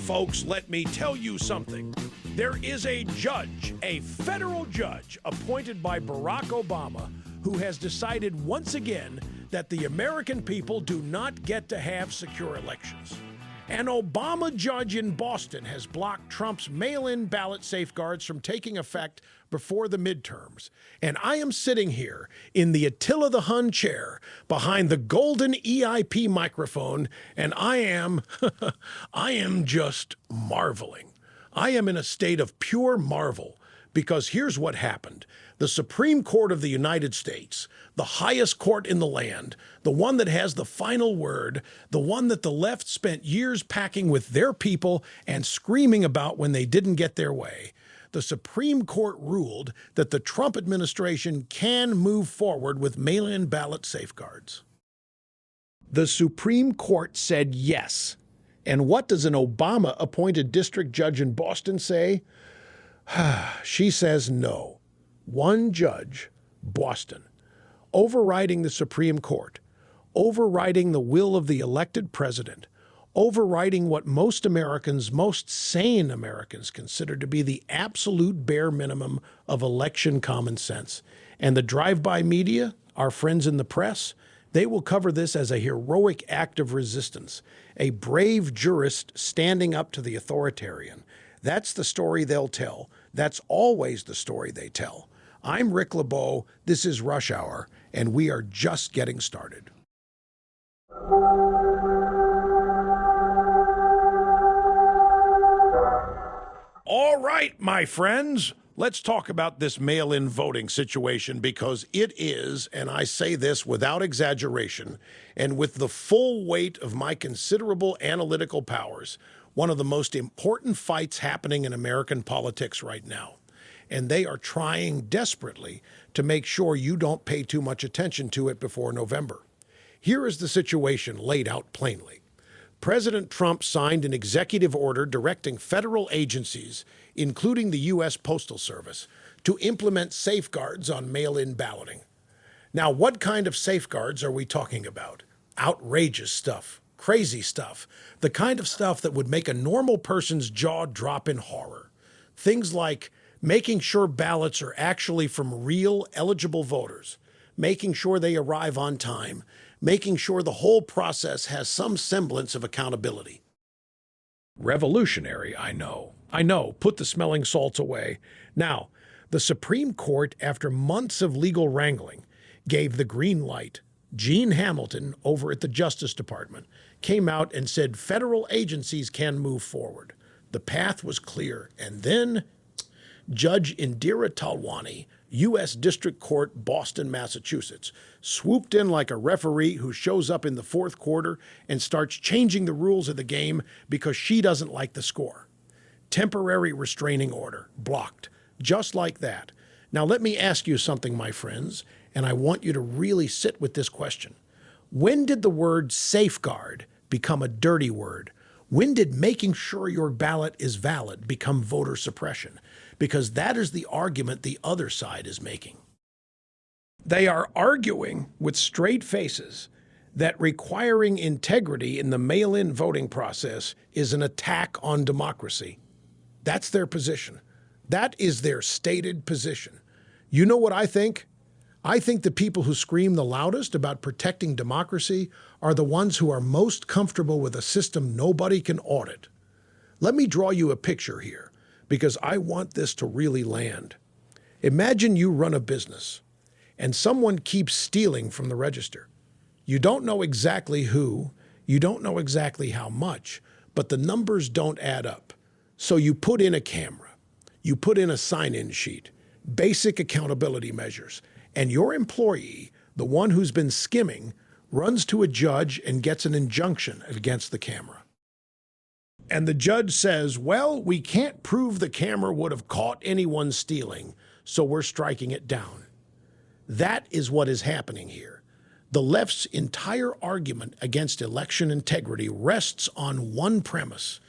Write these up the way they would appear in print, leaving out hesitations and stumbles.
folks, let me tell you something. There is a judge, a federal judge, appointed by Barack Obama, who has decided once again that the American people do not get to have secure elections. An Obama judge in Boston has blocked Trump's mail-in ballot safeguards from taking effect before the midterms. And I am sitting here in the Attila the Hun Chair behind the Golden EIP Microphone, and I am just marveling. I am in a state of pure marvel because here's what happened. The Supreme Court of the United States, the highest court in the land, the one that has the final word, the one that the left spent years packing with their people and screaming about when they didn't get their way, the Supreme Court ruled that the Trump administration can move forward with mail-in ballot safeguards. The Supreme Court said yes. And what does an Obama-appointed district judge in Boston say? She says no. One judge, Boston, overriding the Supreme Court, overriding the will of the elected president, overriding what most Americans, most sane Americans, consider to be the absolute bare minimum of election common sense. And the drive-by media, our friends in the press, they will cover this as a heroic act of resistance, a brave jurist standing up to the authoritarian. That's the story they'll tell. That's always the story they tell. I'm Rick LeBeau, this is Rush Hour, and we are just getting started. All right, my friends, let's talk about this mail-in voting situation because it is, and I say this without exaggeration, and with the full weight of my considerable analytical powers, one of the most important fights happening in American politics right now. And they are trying desperately to make sure you don't pay too much attention to it before November. Here is the situation laid out plainly. President Trump signed an executive order directing federal agencies, including the U.S. Postal Service, to implement safeguards on mail-in balloting. Now, what kind of safeguards are we talking about? Outrageous stuff, crazy stuff, the kind of stuff that would make a normal person's jaw drop in horror. Things like making sure ballots are actually from real eligible voters, making sure they arrive on time, making sure the whole process has some semblance of accountability. Revolutionary, I know. Put the smelling salts away. Now, the Supreme Court, after months of legal wrangling, gave the green light. Gene Hamilton, over at the Justice Department, came out and said federal agencies can move forward. The path was clear. And then Judge Indira Talwani, U.S. District Court, Boston, Massachusetts, swooped in like a referee who shows up in the fourth quarter and starts changing the rules of the game because she doesn't like the score. Temporary restraining order, blocked, just like that. Now let me ask you something, my friends, and I want you to really sit with this question. When did the word safeguard become a dirty word? When did making sure your ballot is valid become voter suppression? Because that is the argument the other side is making. They are arguing with straight faces that requiring integrity in the mail-in voting process is an attack on democracy. That's their position. That is their stated position. You know what I think? I think the people who scream the loudest about protecting democracy are the ones who are most comfortable with a system nobody can audit. Let me draw you a picture here, because I want this to really land. Imagine you run a business, and someone keeps stealing from the register. You don't know exactly who, you don't know exactly how much, but the numbers don't add up. So you put in a camera, you put in a sign-in sheet, basic accountability measures, and your employee, the one who's been skimming, runs to a judge and gets an injunction against the camera. And the judge says, well, we can't prove the camera would have caught anyone stealing, so we're striking it down. That is what is happening here. The left's entire argument against election integrity rests on one premise,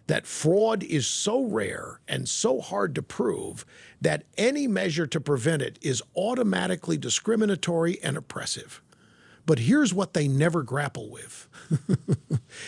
that fraud is so rare and so hard to prove that any measure to prevent it is automatically discriminatory and oppressive. But here's what they never grapple with.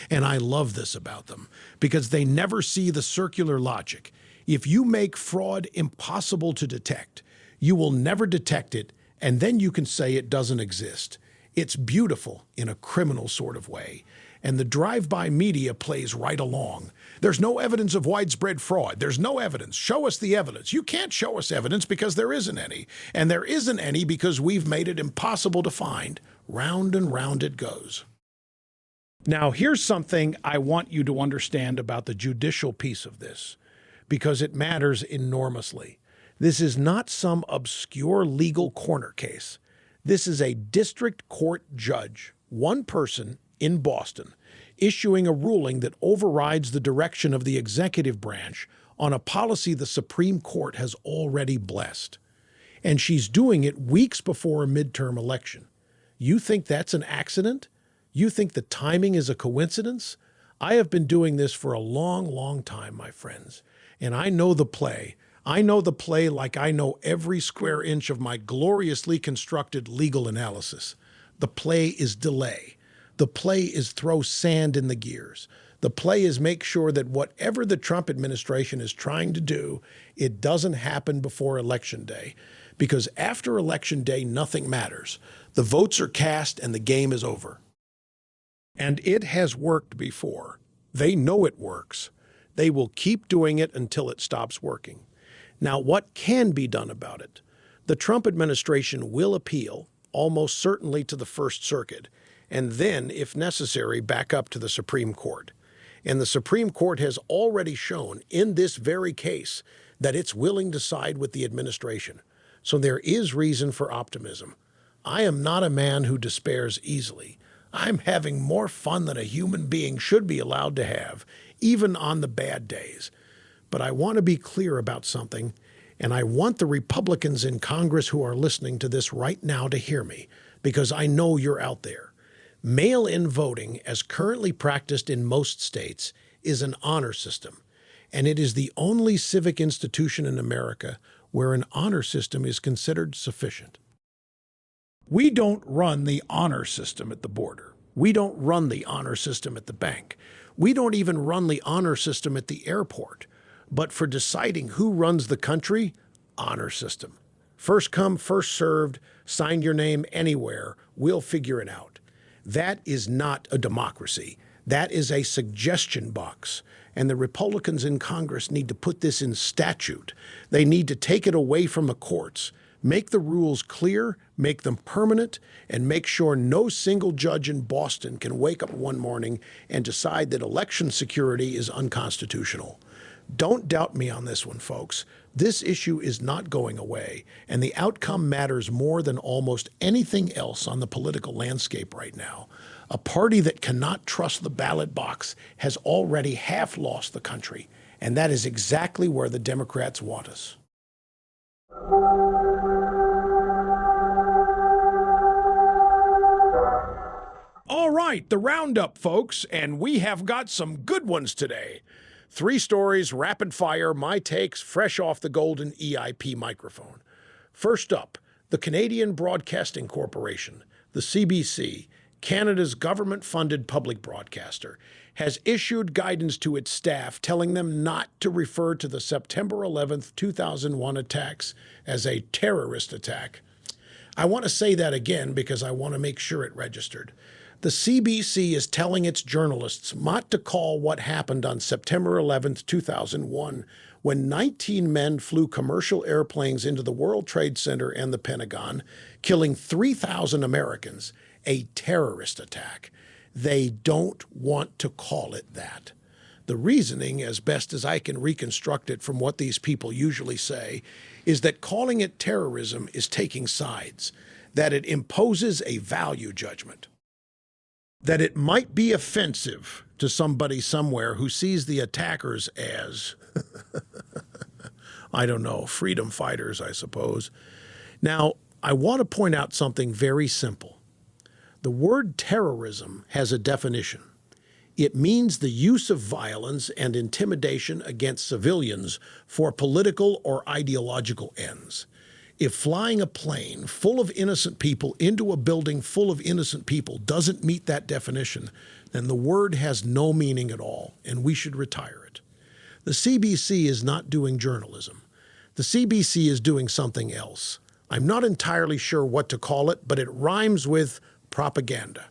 And I love this about them, because they never see the circular logic. If you make fraud impossible to detect, you will never detect it, and then you can say it doesn't exist. It's beautiful in a criminal sort of way. And the drive-by media plays right along. There's no evidence of widespread fraud. There's no evidence. Show us the evidence. You can't show us evidence because there isn't any. And there isn't any because we've made it impossible to find. Round and round it goes. Now, here's something I want you to understand about the judicial piece of this, because it matters enormously. This is not some obscure legal corner case. This is a district court judge, one person in Boston, issuing a ruling that overrides the direction of the executive branch on a policy the Supreme Court has already blessed. And she's doing it weeks before a midterm election. You think that's an accident? You think the timing is a coincidence? I have been doing this for a long, long time, my friends, and I know the play. I know the play like I know every square inch of my gloriously constructed legal analysis. The play is delay. The play is throw sand in the gears. The play is make sure that whatever the Trump administration is trying to do, it doesn't happen before Election Day. Because after Election Day, nothing matters. The votes are cast and the game is over. And it has worked before. They know it works. They will keep doing it until it stops working. Now, what can be done about it? The Trump administration will appeal, almost certainly to the First Circuit, and then, if necessary, back up to the Supreme Court. And the Supreme Court has already shown in this very case that it's willing to side with the administration. So there is reason for optimism. I am not a man who despairs easily. I'm having more fun than a human being should be allowed to have, even on the bad days. But I want to be clear about something, and I want the Republicans in Congress who are listening to this right now to hear me, because I know you're out there. Mail-in voting, as currently practiced in most states, is an honor system, and it is the only civic institution in America where an honor system is considered sufficient. We don't run the honor system at the border. We don't run the honor system at the bank. We don't even run the honor system at the airport. But for deciding who runs the country, honor system. First come, first served, sign your name anywhere, we'll figure it out. That is not a democracy. That is a suggestion box. And the Republicans in Congress need to put this in statute. They need to take it away from the courts. Make the rules clear, make them permanent, and make sure no single judge in Boston can wake up one morning and decide that election security is unconstitutional. Don't doubt me on this one, folks. This issue is not going away, and the outcome matters more than almost anything else on the political landscape right now. A party that cannot trust the ballot box has already half lost the country, and that is exactly where the Democrats want us. All right, the roundup, folks, and we have got some good ones today. 3 stories, rapid fire, my takes, fresh off the Golden EIP microphone. First up, the Canadian Broadcasting Corporation, the CBC, Canada's government-funded public broadcaster, has issued guidance to its staff telling them not to refer to the September 11th, 2001 attacks as a terrorist attack. I want to say that again because I want to make sure it registered. The CBC is telling its journalists not to call what happened on September 11th, 2001, when 19 men flew commercial airplanes into the World Trade Center and the Pentagon, killing 3,000 Americans, a terrorist attack. They don't want to call it that. The reasoning, as best as I can reconstruct it from what these people usually say, is that calling it terrorism is taking sides, that it imposes a value judgment, that it might be offensive to somebody somewhere who sees the attackers as, I don't know, freedom fighters, I suppose. Now, I want to point out something very simple. The word terrorism has a definition. It means the use of violence and intimidation against civilians for political or ideological ends. If flying a plane full of innocent people into a building full of innocent people doesn't meet that definition, then the word has no meaning at all, and we should retire it. The CBC is not doing journalism. The CBC is doing something else. I'm not entirely sure what to call it, but it rhymes with propaganda.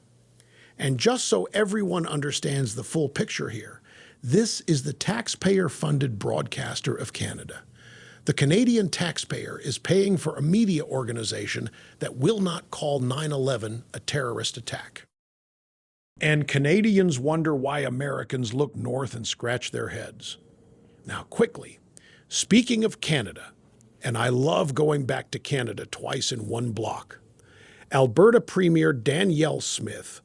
And just so everyone understands the full picture here, this is the taxpayer-funded broadcaster of Canada. The Canadian taxpayer is paying for a media organization that will not call 9/11 a terrorist attack. And Canadians wonder why Americans look north and scratch their heads. Now, quickly, speaking of Canada, and I love going back to Canada twice in one block, Alberta Premier Danielle Smith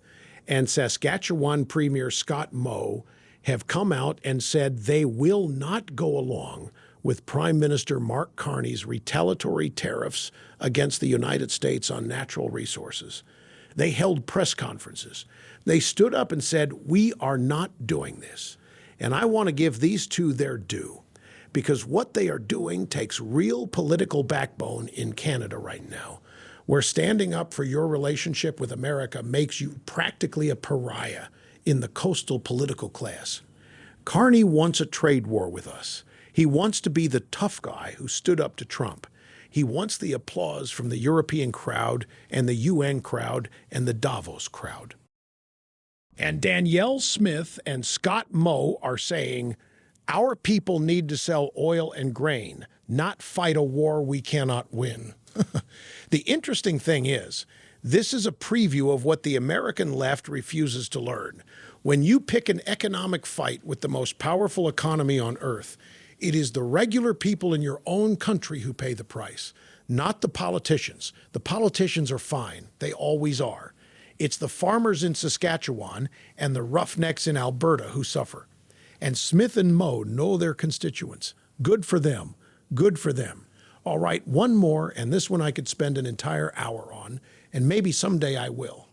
and Saskatchewan Premier Scott Moe have come out and said they will not go along with Prime Minister Mark Carney's retaliatory tariffs against the United States on natural resources. They held press conferences. They stood up and said, we are not doing this. And I want to give these two their due, because what they are doing takes real political backbone in Canada right now, where standing up for your relationship with America makes you practically a pariah in the coastal political class. Carney wants a trade war with us. He wants to be the tough guy who stood up to Trump. He wants the applause from the European crowd and the UN crowd and the Davos crowd. And Danielle Smith and Scott Moe are saying, our people need to sell oil and grain, not fight a war we cannot win. The interesting thing is, this is a preview of what the American left refuses to learn. When you pick an economic fight with the most powerful economy on earth, it is the regular people in your own country who pay the price, not the politicians. The politicians are fine. They always are. It's the farmers in Saskatchewan and the roughnecks in Alberta who suffer. And Smith and Moe know their constituents. Good for them. Good for them. All right, one more, and this one I could spend an entire hour on, and maybe someday I will.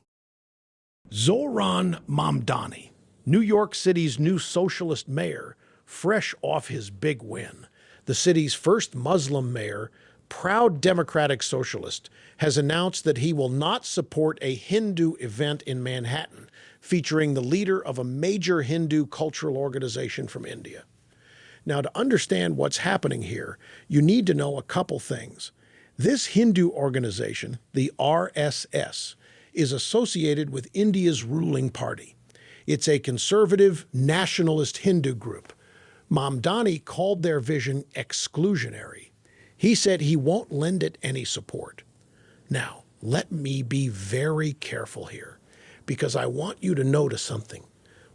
Zohran Mamdani, New York City's new socialist mayor, fresh off his big win. The city's first Muslim mayor, proud democratic socialist, has announced that he will not support a Hindu event in Manhattan featuring the leader of a major Hindu cultural organization from India. Now, to understand what's happening here, you need to know a couple things. This Hindu organization, the RSS, is associated with India's ruling party. It's a conservative, nationalist Hindu group. Mamdani called their vision exclusionary. He said he won't lend it any support. Now, let me be very careful here, because I want you to notice something.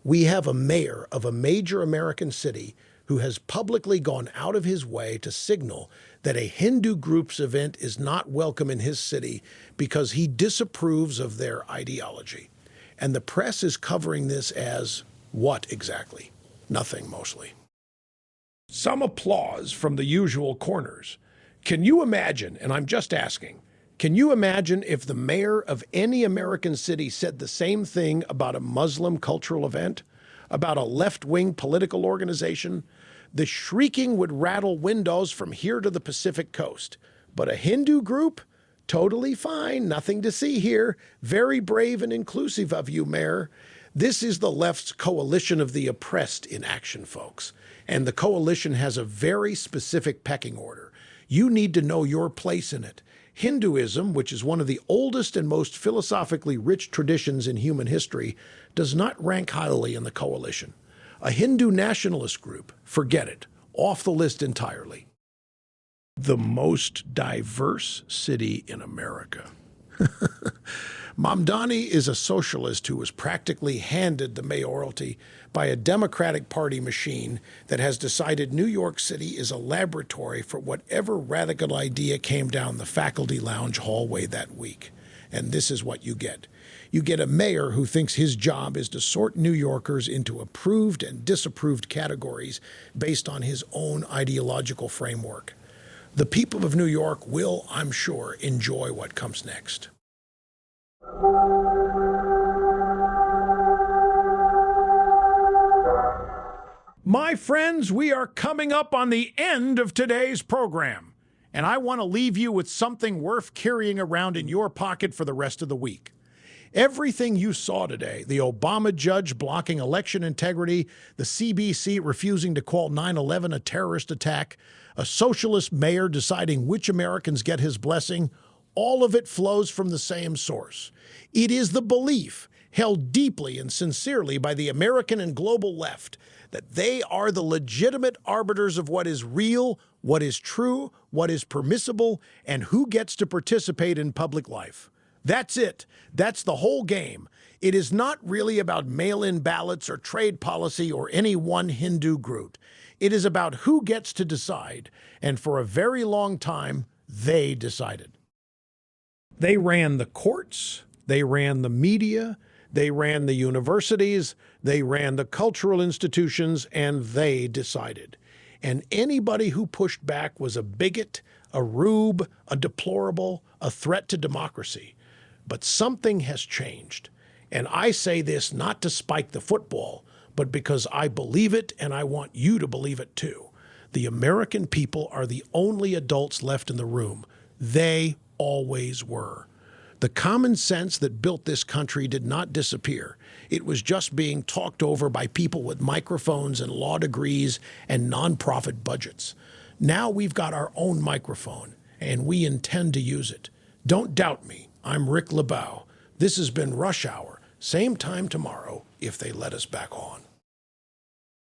We have a mayor of a major American city who has publicly gone out of his way to signal that a Hindu group's event is not welcome in his city because he disapproves of their ideology. And the press is covering this as what exactly? Nothing, mostly. Some applause from the usual corners. Can you imagine, and I'm just asking, can you imagine if the mayor of any American city said the same thing about a Muslim cultural event, about a left-wing political organization? The shrieking would rattle windows from here to the Pacific coast. But a Hindu group? Totally fine, nothing to see here. Very brave and inclusive of you, Mayor. This is the left's coalition of the oppressed in action, folks. And the coalition has a very specific pecking order. You need to know your place in it. Hinduism, which is one of the oldest and most philosophically rich traditions in human history, does not rank highly in the coalition. A Hindu nationalist group, forget it, off the list entirely. The most diverse city in America. Mamdani is a socialist who was practically handed the mayoralty by a Democratic Party machine that has decided New York City is a laboratory for whatever radical idea came down the faculty lounge hallway that week. And this is what you get. You get a mayor who thinks his job is to sort New Yorkers into approved and disapproved categories based on his own ideological framework. The people of New York will, I'm sure, enjoy what comes next. My friends, we are coming up on the end of today's program. And I want to leave you with something worth carrying around in your pocket for the rest of the week. Everything you saw today, the Obama judge blocking election integrity, the CBC refusing to call 9/11 a terrorist attack, a socialist mayor deciding which Americans get his blessing, all of it flows from the same source. It is the belief, held deeply and sincerely by the American and global left, that they are the legitimate arbiters of what is real, what is true, what is permissible, and who gets to participate in public life. That's it. That's the whole game. It is not really about mail-in ballots or trade policy or any one Hindu group. It is about who gets to decide, and for a very long time, they decided. They ran the courts, they ran the media, they ran the universities, they ran the cultural institutions, and they decided. And anybody who pushed back was a bigot, a rube, a deplorable, a threat to democracy. But something has changed. And I say this not to spike the football, but because I believe it and I want you to believe it too. The American people are the only adults left in the room. They always were. The common sense that built this country did not disappear. It was just being talked over by people with microphones and law degrees and nonprofit budgets. Now we've got our own microphone, and we intend to use it. Don't doubt me. I'm Rick LeBeau. This has been Rush Hour. Same time tomorrow if they let us back on.